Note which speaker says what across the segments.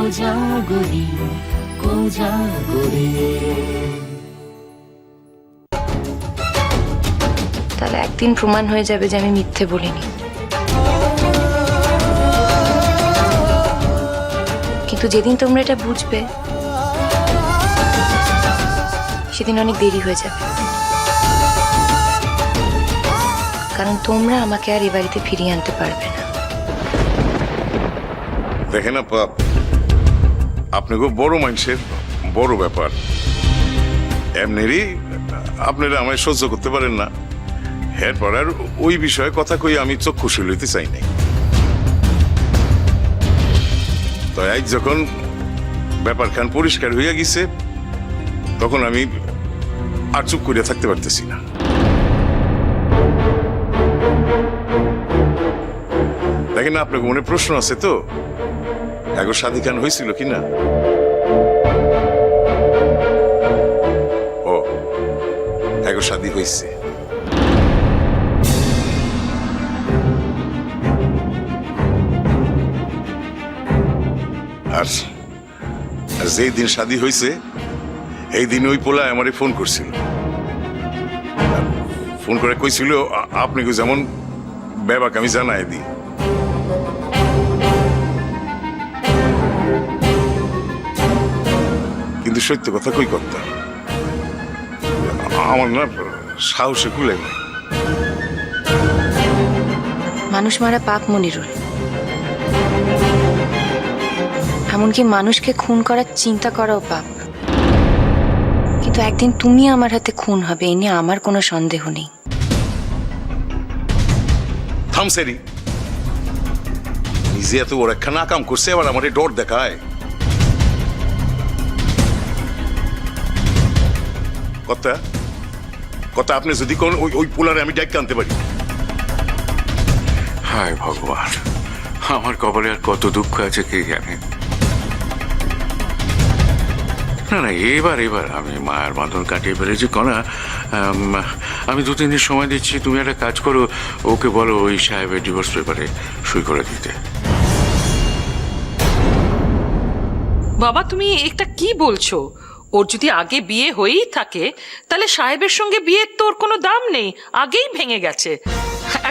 Speaker 1: কোজাগরি কোজাগরি।
Speaker 2: তাহলে একদিন প্রমাণ হয়ে যাবে যে আমি মিথ্যে বলিনি। কিন্তু যেদিন তোমরা এটা বুঝবে সেদিন অনেক দেরি হয়ে যাবে, কারণ তোমরা আমাকে আর এ বাড়িতে ফিরিয়ে আনতে পারবে না।
Speaker 3: দেখেন আপা, আপনি খুব বড় মানুষের বড় ব্যাপার, এমনিরই আপনারা আমায় সহ্য করতে পারেন না। এরপর আর ওই বিষয়ে কথা কই আমি চক্ষুশী লইতে চাই নাই। তো আজ যখন ব্যাপারখান পরিষ্কার হইয়া গেছে তখন আমি আর চুপ করিয়া থাকতে পারতেছি না। দেখেন, আপনার মনে প্রশ্ন আছে তো, একবার শাদী খান হয়েছিল কিনা? ও, একবার শাদী হয়েছে। আর যেই দিন শাদী হয়েছে এই দিন ওই পোলা আমারে ফোন করছিল, ফোন করে কইছিল আপনি যেমন ব্যাপারকে আমি জানাই দিই। কিন্তু সত্য কথা কই করতাম, আমার না সাহসে কুলে নাই।
Speaker 2: মানুষ মারা পাপ মনিরুল, এমনকি মানুষকে খুন করার চিন্তা করাও পাপ। কিন্তু একদিন তুমি আমার হাতে খুন হবে এ নিয়ে আমার কোনো সন্দেহ নেই।
Speaker 3: থামসেরি, নিজে এত বড় একখানা কাম করছে আবার আমার ডর দেখায়। কথা কথা আপনি যদি কোন ওই পোলারে আমি ডাইক আনতে পারি।
Speaker 4: হায় ভগবান, আমার কপালে আর কত দুঃখ আছে কে জানে। না না, এবার আমি মায়ের বাঁধন কাটিয়ে ফেলেছি। কণা, আমি 2-3 দিন সময় দিচ্ছি, তুমি একটা কাজ করো, ওকে বলো ওই সাহেবের ডিভোর্স পেপারে সই করে দিতে।
Speaker 5: বাবা, তুমি একটা কি বলছো? ওর যদি আগে বিয়ে হয়েই থাকে তাহলে সাহেবের সঙ্গে বিয়ের তোর কোনো দাম নেই, আগেই ভেঙে গেছে।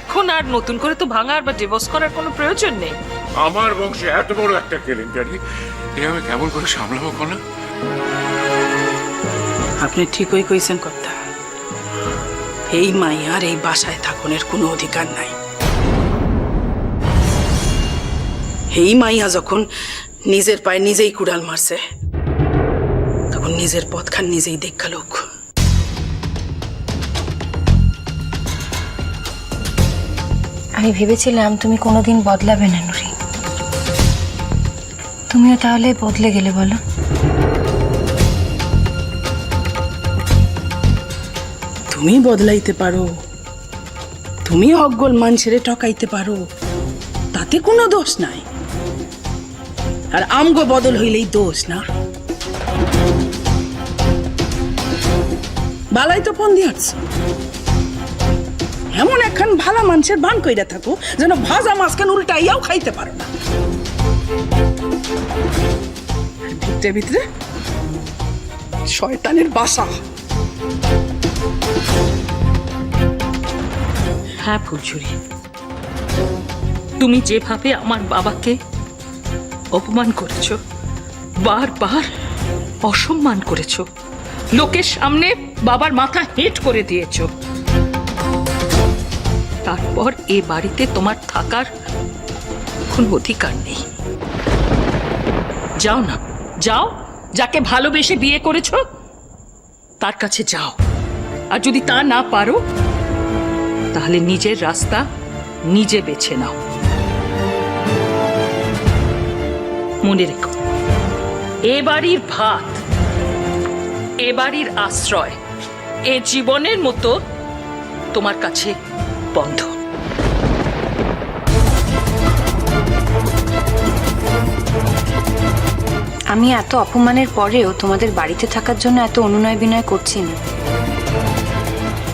Speaker 5: এখন আর নতুন করে তো ভাঙার বা ডিভোর্স করার কোনো প্রয়োজন নেই।
Speaker 4: আমার বংশে এত বড় একটা কেলেঙ্কারি, এ আমি কেমন করে সামলাবো কণা?
Speaker 6: আপনি ঠিকই কইছেন কর্তা, এই মাইয়ার এই বাসায় থাকুনের কোনো অধিকার নাই। এই মাইয়া যখন নিজের পায়ে নিজেই কুড়াল মারছে তখন নিজের পথখান নিজেই দেখা লোক।
Speaker 2: আমি ভেবেছিলাম তুমি কোনোদিন বদলাবে না নুরি, তুমিও তাহলে বদলে গেলে বলো।
Speaker 6: তুমি বদলাইতে পারো, তুমি অজ্ঞল মানুষেরে ঠকাইতে পারো, তাতে কোনো দোষ নাই। আর আমগো বদল হইলেই দোষ না? বালাই তো ফোন দিয়াছ, এমন একখান ভালা মানুষের বান কইরা থাকো যেন ভাজা মাছখান উল্টাইয়াও খাইতে পারো না। ভিতরে ভিতরে শয়তানের বাসা।
Speaker 5: হ্যাঁ ফুলঝুরি, তুমি যেভাবে আমার বাবাকে অপমান করেছো, বারবার অসম্মান করেছো, লোকের সামনে বাবার মাথা হেঁট করে দিয়েছো, তারপর এ বাড়িতে তোমার থাকার কোনো অধিকার নেই। যাও না, যাও, যাকে ভালোবেসে বিয়ে করেছো তার কাছে যাও। আর যদি তা না পারো তাহলে নিজের রাস্তা নিজে বেছে নাও। মনে রেখো, এ বাড়ির ভাত, এ বাড়ির আশ্রয় এ জীবনের মতো তোমার কাছে বন্ধ।
Speaker 2: আমি এত অপমানের পরেও তোমাদের বাড়িতে থাকার জন্য এত অনুনয় বিনয় করছি না।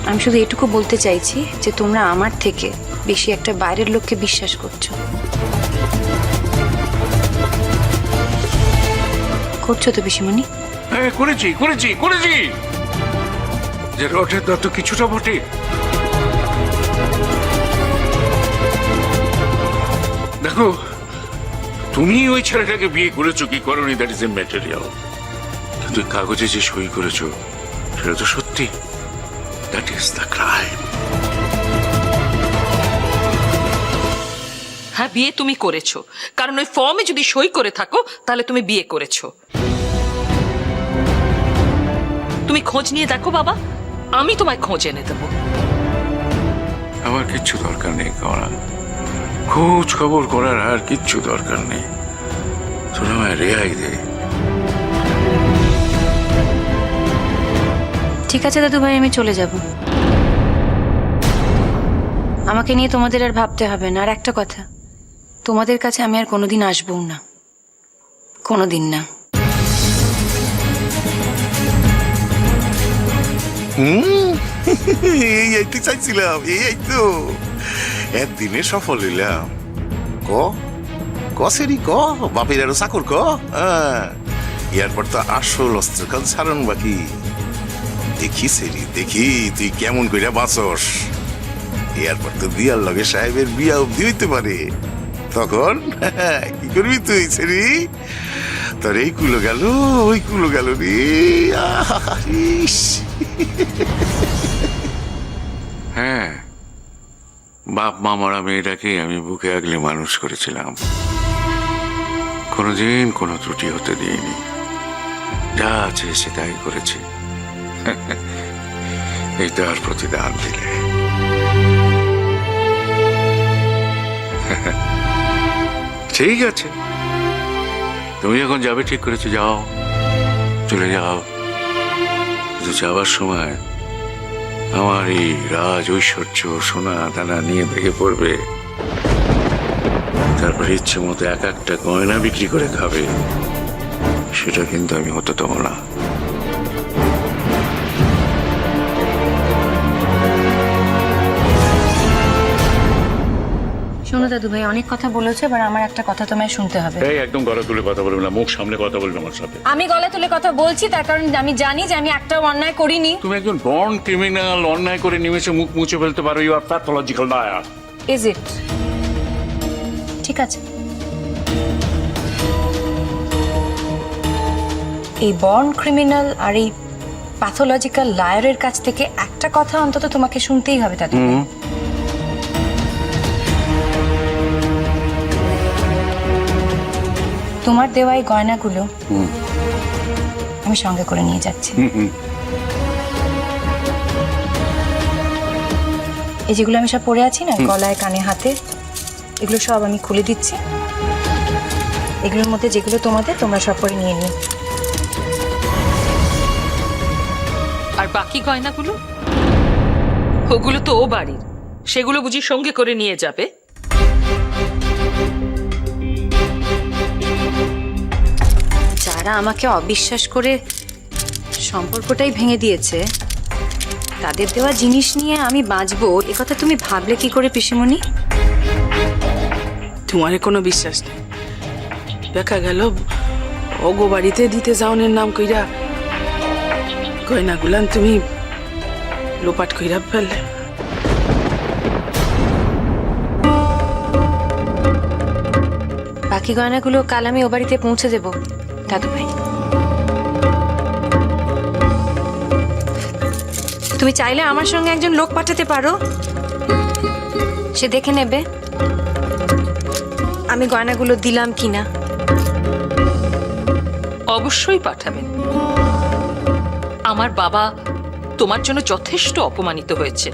Speaker 2: আমি শুধু এটুকু বলতে চাইছি যে তোমরা আমার থেকে বেশি একটা বাইরের লোককে বিশ্বাস করছো। করছো তো পিসিমণি?
Speaker 4: হ্যাঁ, করেছি করেছি করেছি। যে রটে তা তো কিছুটা বটে। দেখো, তুমি ওই ছেলেটাকে বিয়ে করেছো কি করনি, দ্যাট ইজ এ ম্যাটেরিয়াল। কিন্তু কাগজে যে সই করেছো সেটা তো সত্যি। That is the crime.
Speaker 5: হ্যাঁ, বিয়ে তুমি করেছো, কারণ ওই ফর্মে যদি সই করে থাকো তাহলে তুমি বিয়ে করেছো। তুমি খোঁজ নিয়ে দেখো বাবা, আমি তোমায় খোঁজ এনে দেবো।
Speaker 4: আমার কিচ্ছু দরকার নেই করা, খোঁজ খবর করার আর কিচ্ছু দরকার নেই। তোরা আমায় রেহাই দে।
Speaker 2: ঠিক আছে দাদু ভাই, আমি চলে যাব। আমাকে নিয়ে তোমাদের আর ভাবতে হবে না। আর একটা কথা, তোমাদের কাছে আমি আর কোনোদিন আসবো না, কোনোদিন না।
Speaker 3: এই আইতে চাইছিলাম, এই আইতো একদিনে সফল হইলাম। ক কসেরি ক বাপের আরো চাকর ক। এরপর তো আসল অস্ত্রকাল ছাড়ন বাকি। দেখি সেরি দেখি তুই কেমন কইরা বাঁচস। এরপর তো দিয়ার লগে সাহেবের বিয়া অব্দি হইতে পারে। তখন কি করবি তুই সেরি? তোর এই কুলো গেল ওই কুলো গেল রে।
Speaker 4: হ্যাঁ, বাপ মা মরা মেয়েটাকে আমি বুকে আগলে মানুষ করেছিলাম। কোনোদিন কোনো ত্রুটি হতে দিইনি। যা আছে সেটাই করেছি। এই তার প্রতিদান দিলে। ঠিক আছে, তুমি যখন যাবে ঠিক করেছো, যাও, চলে যাও। কিন্তু যাওয়ার সময় আমার এই রাজ ঐশ্বর্য সোনা দানা নিয়ে ভেঙে পড়বে। তারপরে ইচ্ছে মতো এক একটা গয়না বিক্রি করে খাবে। সেটা কিন্তু আমি হতে দেবো না।
Speaker 2: শোনো দাদু ভাই, অনেক কথা বলেছো, এবার আমার একটা কথা তোমায় শুনতে হবে।
Speaker 4: এই একদম গলা তুলে কথা বলবে না, মুখ সামনে কথা বলবে আমার সাথে।
Speaker 2: আমি গলা তুলে কথা বলছি তার কারণ আমি জানি যে আমি একটাও অন্যায় করিনি।
Speaker 4: তুমি একজন বর্ন ক্রিমিনাল, অন্যায় করে নিমেষে মুখ মুছে ফেলতে পারো। You are pathological liar.
Speaker 2: Is it? ঠিক আছে, এই বর্ন ক্রিমিনাল আর এই প্যাথোলজিক্যাল লায়ারের কাছ থেকে একটা কথা অন্তত তোমাকে শুনতেই হবে দাদু ভাই। তোমার দেওয়া এই গয়নাগুলো আমি সঙ্গে করে নিয়ে যাচ্ছি। এই যেগুলো আমি সব পরে আছি না, গলায় কানে হাতে, এগুলো সব আমি খুলে দিচ্ছি। এগুলোর মধ্যে যেগুলো তোমাদের, তোমরা সব পরে নিয়ে নিও।
Speaker 5: আর বাকি গয়নাগুলো? ওগুলো তো ও বাড়ির, সেগুলো বুঝি সঙ্গে করে নিয়ে যাবে?
Speaker 2: যারা আমাকে অবিশ্বাস করে সম্পর্কটাই ভেঙে দিয়েছে, তাদের দেওয়া জিনিস নিয়ে আমি বাঁচবো এ কথা তুমি ভাবলে কি করে পিসিমণি?
Speaker 6: তোমারে কোনো বিশ্বাস নেই। দেখা গেল অগো বাড়িতে দিতে যাওনের নাম কইরা গয়নাগুলান তুমি লোপাট কইরা ফেললে।
Speaker 2: বাকি গয়নাগুলো কাল আমি ও বাড়িতে পৌঁছে দেবো দাদু ভাই। তুমি চাইলে আমার সঙ্গে একজন লোক পাঠাতে পারো, সে দেখে নেবে আমি গয়নাগুলো দিলাম কিনা।
Speaker 5: অবশ্যই পাঠাবেন। আমার বাবা তোমার জন্য যথেষ্ট অপমানিত হয়েছে,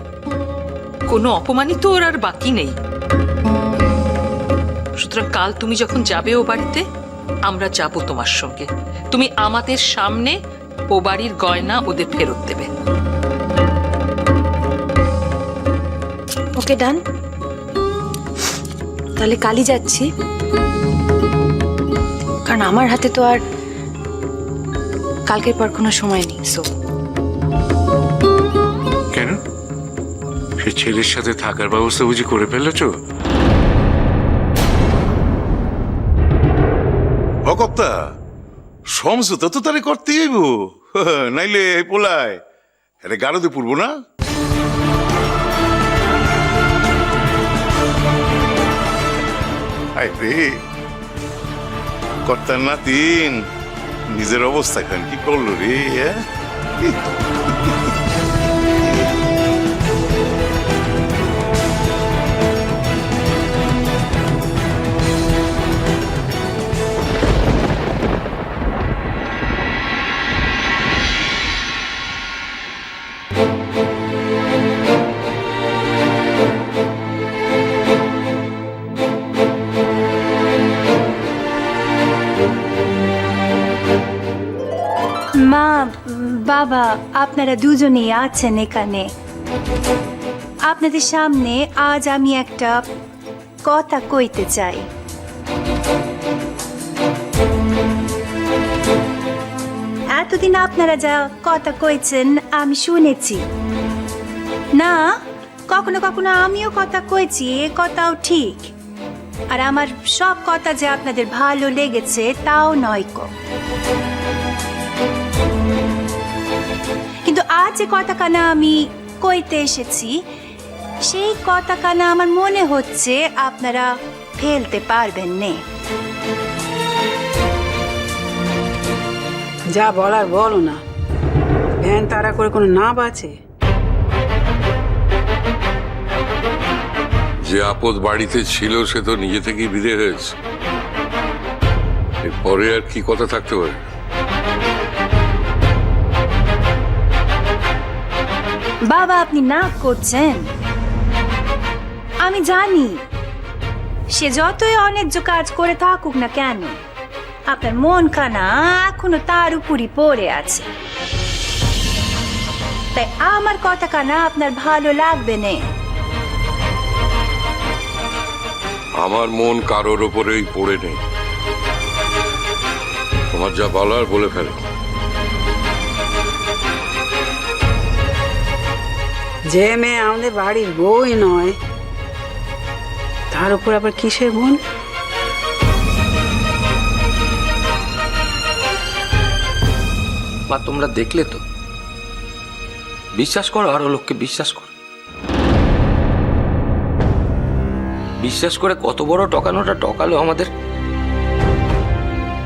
Speaker 5: কোনো অপমানিত ওর আর বাকি নেই। সুতরাং কাল তুমি যখন যাবে ও বাড়িতে, আমরা যাব তোমার সঙ্গে। তুমি আমাদের সামনে ও বাড়ির গয়না ওদের ফেরত দেবে।
Speaker 2: ওকে, ডান। তাহলে কালই যাচ্ছি, কারণ আমার হাতে তো আর কালকের পর কোনো সময় নেই। সো
Speaker 4: কেন? সে ছেলের সাথে থাকার ব্যবস্থা বুঝি করে ফেলেছো?
Speaker 3: অকপ্তা, সমঝোতা তো তারে করতেই হইব, নাইলে এই পোলায় এটা গারদে পড়বো না। আই রে, কর্তার নাতিন নিজের অবস্থা খান কি করলো রে, হ্যাঁ?
Speaker 7: মা, বাবা, আপনারা দুজনেই আছেন এখানে। আপনাদের সামনে আজ আমি একটা কথা কইতে চাই। এতদিন আপনারা যা কথা কইছেন আমি শুনেছি, না কখনো কখনো আমিও কথা কইছি, এ কথাও ঠিক। আর আমার সব কথা যে আপনাদের ভালো লেগেছে তাও নয় কো, কিন্তু আজ যে কথা কানা আমি কইতে এসেছি সেই কথা কানা আমার মনে হচ্ছে আপনারা ফেলতে পারবেন না।
Speaker 6: যা বলার বলো না, ভ্যান তাড়া করে কোনো না বাঁচে।
Speaker 4: যে আপদ বাড়িতে ছিল সে তো নিজে থেকেই বিদে হয়েছে, এরপরে আর কি কথা থাকতে পারে?
Speaker 7: বাবা আপনি না করছেন, আমি জানি সে যতই অন্যায্য কাজ করে থাকুক না কেন আপনার মন খানা এখনো তার উপরই পড়ে আছে, তাই আমার কথা কানা আপনার ভালো লাগবে না।
Speaker 4: আমার মন কারোর ওপরেই পড়ে নেই, তোমার যা বলার বলে ফেলো।
Speaker 6: যে মেয়ে আমাদের বাড়ির বই নয় তার উপর আবার কিসের মন?
Speaker 8: মা তোমরা দেখলে তো, বিশ্বাস করো আরো লোককে বিশ্বাস করো, বিশ্বাস করে কত বড় টকানোটা টকালো আমাদের,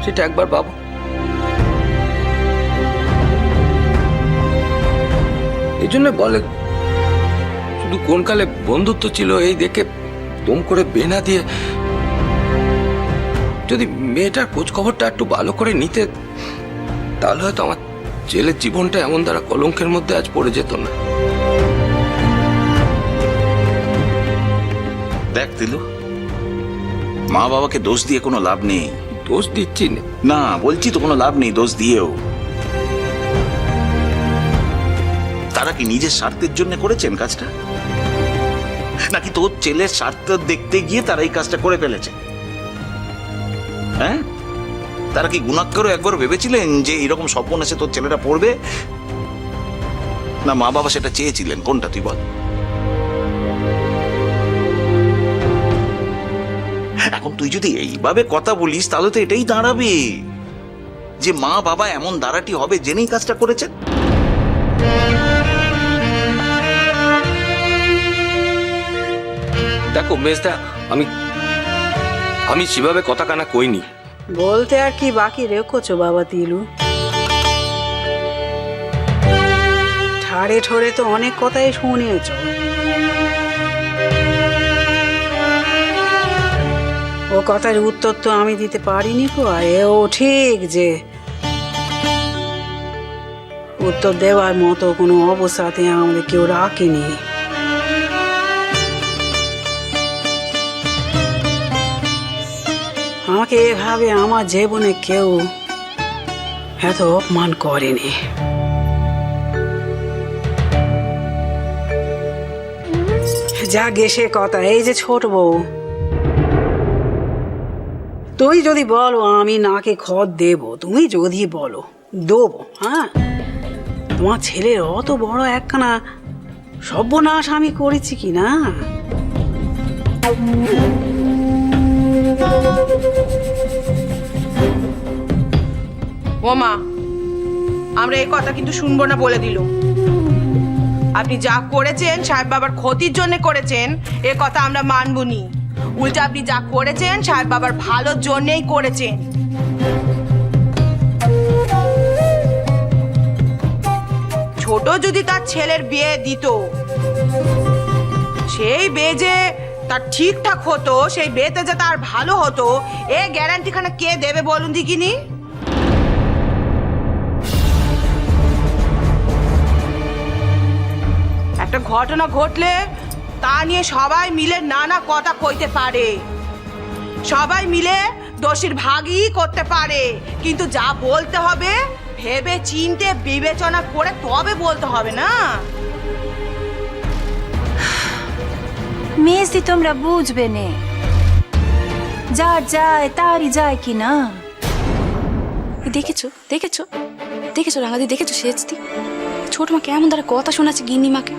Speaker 8: সেটা একবার ভাবো। এই জন্য বলে শুধু কোন কালে বন্ধুত্ব ছিল এই দেখে দম করে বেনা দিয়ে, যদি মেয়েটার খোঁজ খবরটা একটু ভালো করে নিতে তাহলে হয়তো আমার ছেলের জীবনটা এমন দ্বারা কলঙ্কের মধ্যে আজ পড়ে যেত না।
Speaker 9: দেখ দিলু, মা বাবাকে দোষ দিয়ে কোনো লাভ নেই।
Speaker 8: দোষ দিচ্ছি না,
Speaker 9: না বলছি তো কোনো লাভ নেই দোষ দিয়েও। তারা কি নিজের স্বার্থের জন্য করেছেন কাজটা, নাকি তোর ছেলের স্বার্থ দেখতে গিয়ে তারা এই কাজটা করে ফেলেছে? হ্যাঁ, তারা কি গুণাক্কারও একবার ভেবেছিলেন যে এরকম স্বপ্ন এসে তোর ছেলেটা পড়বে? না মা বাবা সেটা চেয়েছিলেন? কোনটা তুই বল? এখন তুই যদি এইভাবে কথা বলিস তাহলে তো এটাই দাঁড়াবে যে মা বাবা এমন দাঁড়াটি হবে জেনেই কাজটা করেছেন।
Speaker 8: দেখো মেজদা, আমি সেভাবে কথা কানা কইনি।
Speaker 6: বলতে আর কি বাকি রেখেছো বাবা তিলু? ঠাড়ে ঠোড়ে তো অনেক কথাই শুনেছ, ও কথার উত্তর তো আমি দিতে পারিনি গো। আর এও ঠিক যে উত্তর দেওয়ার মতো কোনো অবস্থাতে আমাদের কেউ রাখেনি। আমাকে এভাবে আমার জীবনে কেউ এত অপমান করেনি। যা গেছে কথা, এই যে ছোট বউ, তুই যদি বলো আমি নাকে খড় দেব, তুমি যদি বলো দেবো, হ্যাঁ, তোমার ছেলের অত বড় একখানা সর্বনাশ আমি করেছি কি না? বৌমা, আমরা এই কথা কিন্তু শুনবো না বলে দিলুম। আপনি যা করেছেন সাহেব বাবার ক্ষতির জন্য করেছেন, এ কথা আমরা মানবনি। উল্টা আপনি যা করেছেন সাহেব বাবার ভালোর জন্যই করেছেন। ছোট যদি তার ছেলের বিয়ে দিত, সেই বিয়ে যে তার ঠিকঠাক হতো, সেই বিয়েতে যে তার ভালো হতো, এ গ্যারান্টিখানা কে দেবে বলুন দিকিনি? একটা ঘটনা ঘটলে তা নিয়ে সবাই মিলে নানা কথা কইতে পারে, সবাই মিলে দোষীর ভাগই করতে পারে, কিন্তু যা বলতে হবে ভেবে চিন্তে বিবেচনা করে তবে বলতে হবে না।
Speaker 7: মেজদি তোমরা বুঝবে নে, যার যায় তারই যায় কি না।
Speaker 2: দেখেছো দেখেছো দেখেছো রাঙাদি, দেখেছো সেজদি ছোট মা কেমন তারা কথা শোনাচ্ছে গিন্নিমাকে।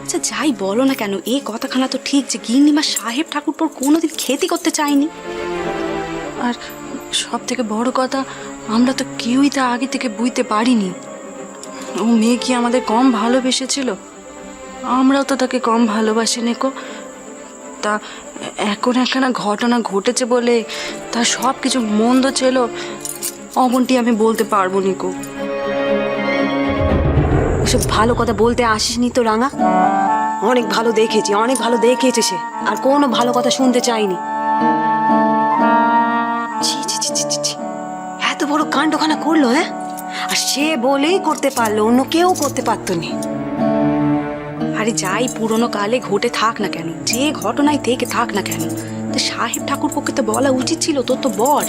Speaker 2: আচ্ছা যাই বলো না কেন, এই কথাখানা তো ঠিক যে গিন্নিমা সাহেব ঠাকুরপোর কোনোদিন খেতি করতে চায়নি। আর সব থেকে বড় কথা, আমরা তো কেউই তা আগে থেকে বুঝতে পারিনি। ও মেয়ে কি আমাদের কম ভালোবেসেছিল? আমরাও তো তাকে কম ভালোবাসি নেকো। তা এখন একখানা ঘটনা ঘটেছে বলে তার সব কিছু মন্দ ছিল অমনটি আমি বলতে পারবো নিকো।
Speaker 10: ওসব ভালো কথা বলতে আসিসনি তো রাঙা। অনেক ভালো দেখেছি, অনেক ভালো দেখেছে সে, আর কোনো ভালো কথা শুনতে চাইনি। ছি ছি ছি ছি ছি, এত বড় কাণ্ডখানা করলো, হ্যাঁ? আর সে বলেই করতে পারলো, অন্য কেউ করতে পারতো না।
Speaker 2: আরে যাই পুরোনো কালে ঘটে থাক না কেন, যে ঘটনায় থেকে থাক না কেন, তো সাহেব ঠাকুর পক্ষে তো বলা উচিত ছিল, তোর তো বর।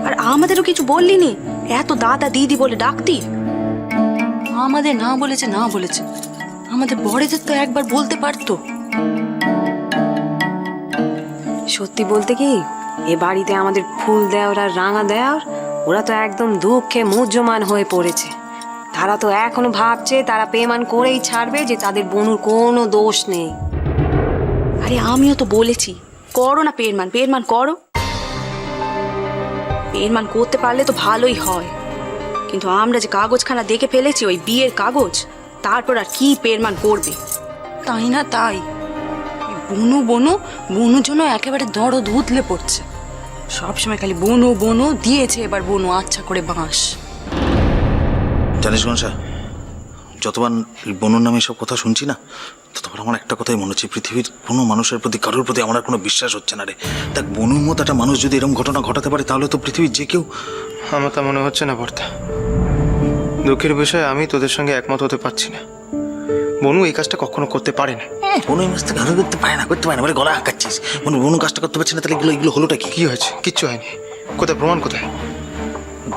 Speaker 2: আর আমাদেরও কিছু বললি নি, এত দাদা দিদি বলে ডাকতি। আমাদের না বলেছে না বলেছে, আমাদের বড়দের তো একবার বলতে পারতো।
Speaker 10: সত্যি বলতে কি, এ বাড়িতে আমাদের ফুল দেওয়ার আর রাঙা দেওয়ার, ওরা তো একদম দুঃখে মুহ্যমান হয়ে পড়েছে। তারা তো এখনো ভাবছে তারা পেমান করেই ছাড়বে, যে তাদের বনুর কোনো দোষ নেই।
Speaker 2: আরে আমিও তো বলেছি, করো না পেরমান, পেরমান করো। পেরমান করতে পারলে তো ভালোই হয়, কিন্তু আমরা যে কাগজখানা দেখে ফেলেছি, ওই বিয়ের কাগজ, তারপর আর কি পেরমান করবে? তাই না তাই, বনু বনু বনুর জন্য একেবারে দরদ উতলে পড়ছে। সবসময় খালি বনু বনু দিয়েছে, এবার বনু আচ্ছা করে বাঁশ।
Speaker 9: জানিস গনসা, যতবার বনুর নামে সব কথা শুনছি না, ততবার আমার একটা কথাই মনে হচ্ছে, পৃথিবীর কোনো মানুষের প্রতি, কারোর প্রতি আমার আর কোনো বিশ্বাস হচ্ছে না রে। দেখ, বনুর মতো একটা মানুষ যদি এরকম ঘটনা ঘটাতে পারে, তাহলে তো পৃথিবীর যে কেউ।
Speaker 11: আমার তা মনে হচ্ছে না বর্তা। দুঃখের বিষয়ে আমি তোদের সঙ্গে একমত হতে পারছি না। বনু এই কাজটা কখনো করতে পারে না।
Speaker 9: বনু এই মাসটা ঘরে করতে পারে না, বলে গলা হাঁকাচ্ছিস। বনু কাজটা করতে পারছে না, তাহলে এগুলো হলোটা কি?
Speaker 11: কি হয়েছে? কিচ্ছু হয়নি। কোথায় প্রমাণ, কোথায়?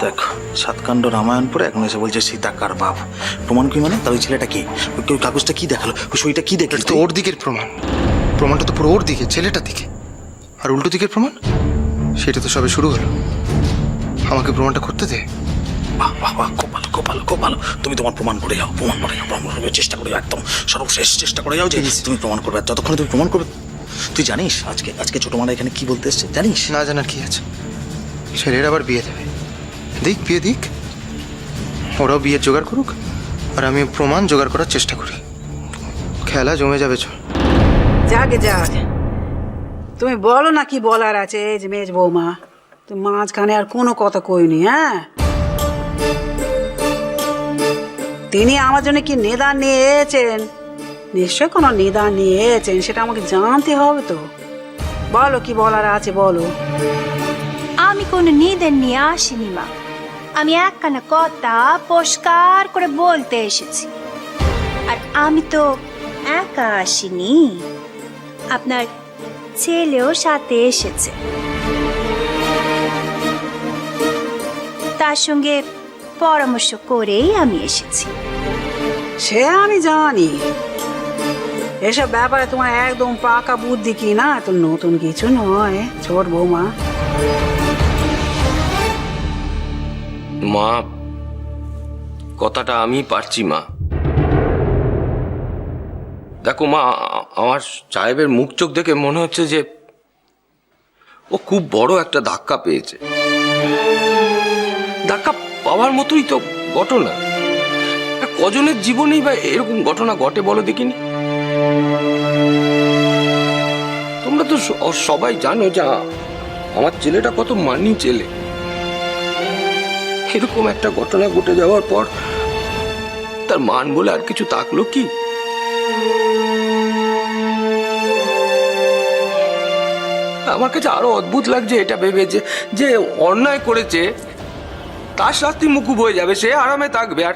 Speaker 9: দেখ, সাতকাণ্ড রামায়ণ পরে এখন এসে বলছে সীতা কার বাপ। প্রমাণ কি মানে? তার ওই ছেলেটা কি? ওই কাগজটা কি দেখালো? ওই সইটা কি দেখলো?
Speaker 11: তো ওর দিকের প্রমাণ, প্রমাণটা তো পুরো ওর দিকে, ছেলেটার দিকে। আর উল্টো দিকের প্রমাণ, সেটা তো সবে শুরু হলো। আমাকে প্রমাণটা করতে দে।
Speaker 9: বাহ বাহ বাহ, খুব ভালো খুব ভালো খুব ভালো। তুমি তোমার প্রমাণ করে যাও, প্রমাণ করে চেষ্টা করে যাও, একদম সর্বশেষ চেষ্টা করে যাও যে তুমি প্রমাণ করবে। যতক্ষণ তুমি প্রমাণ করবে। তুই জানিস আজকে ছোট মারা এখানে কি বলতে এসছে জানিস?
Speaker 11: না জানার কি আছে, ছেলের আবার বিয়ে দেবে। দিক বিয়ে দিক, ওরাও বিয়ের জোগাড় করুক, আর আমি প্রমাণ জোগাড় করার চেষ্টা করি। খেলা জমে যাবে। চল
Speaker 6: যাকে যাক, তুমি বলো না কি বলার আছে। যে মেজ বৌমা, তুমি মাঝখানে আর কোনো কথা কইনি। হ্যাঁ, তিনি আমার জন্য কি নিদান নিয়েছেন? নিশ্চয় কোনো নিদান নিয়েছেন, সেটা আমাকে জানতে হবে তো। বলো কি বলার আছে, বলো।
Speaker 7: আমি কোনো নিদেন নিয়ে আসিনি মা, আমি একখানা কথা পরিষ্কার করে বলতে এসেছি। আর আমি তো একা আসিনি, আপনার ছেলেও সাথে এসেছে। তার সঙ্গে পরামর্শ করেই আমি এসেছি।
Speaker 6: সে আমি জানি, এসব ব্যাপারে তোমার একদম পাকা বুদ্ধি কি না, তো নতুন কিছু নয় ছোট বৌমা।
Speaker 8: মা, কথাটা আমি পারছি মা। দেখো মা, আমার সাহেবের মুখ চোখ দেখে মনে হচ্ছে যে ও খুব বড় একটা ধাক্কা পেয়েছে। ধাক্কা পাওয়ার মতোই তো ঘটনা। কজনের জীবনেই বা এরকম ঘটনা ঘটে বলো দেখিনি? তোমরা তো সবাই জানো যে আমার ছেলেটা কত মানি ছেলে। এরকম একটা ঘটনা ঘটে যাওয়ার পর তার মান বলে আর কিছু থাকলো কি? আমার কাছে আরো অদ্ভুত লাগছে এটা ভেবে যে অন্যায় করেছে তার শাস্তি মুকুব হয়ে যাবে, সে আরামে থাকবে, আর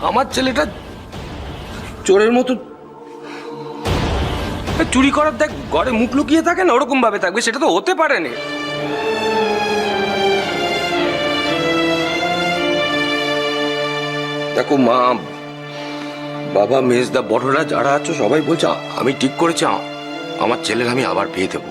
Speaker 8: আমার ছেলেটা চোরের মতো চুরি করার দেখ ঘরে মুখ লুকিয়ে থাকে না, ওরকম ভাবে থাকবে। সেটা তো হতে পারে না। দেখো মা, বাবা, মেজদা, বড়রা যারা আছো সবাই বলছে আমি ঠিক করেছি আমার ছেলের আমি আবার বিয়ে দেবো।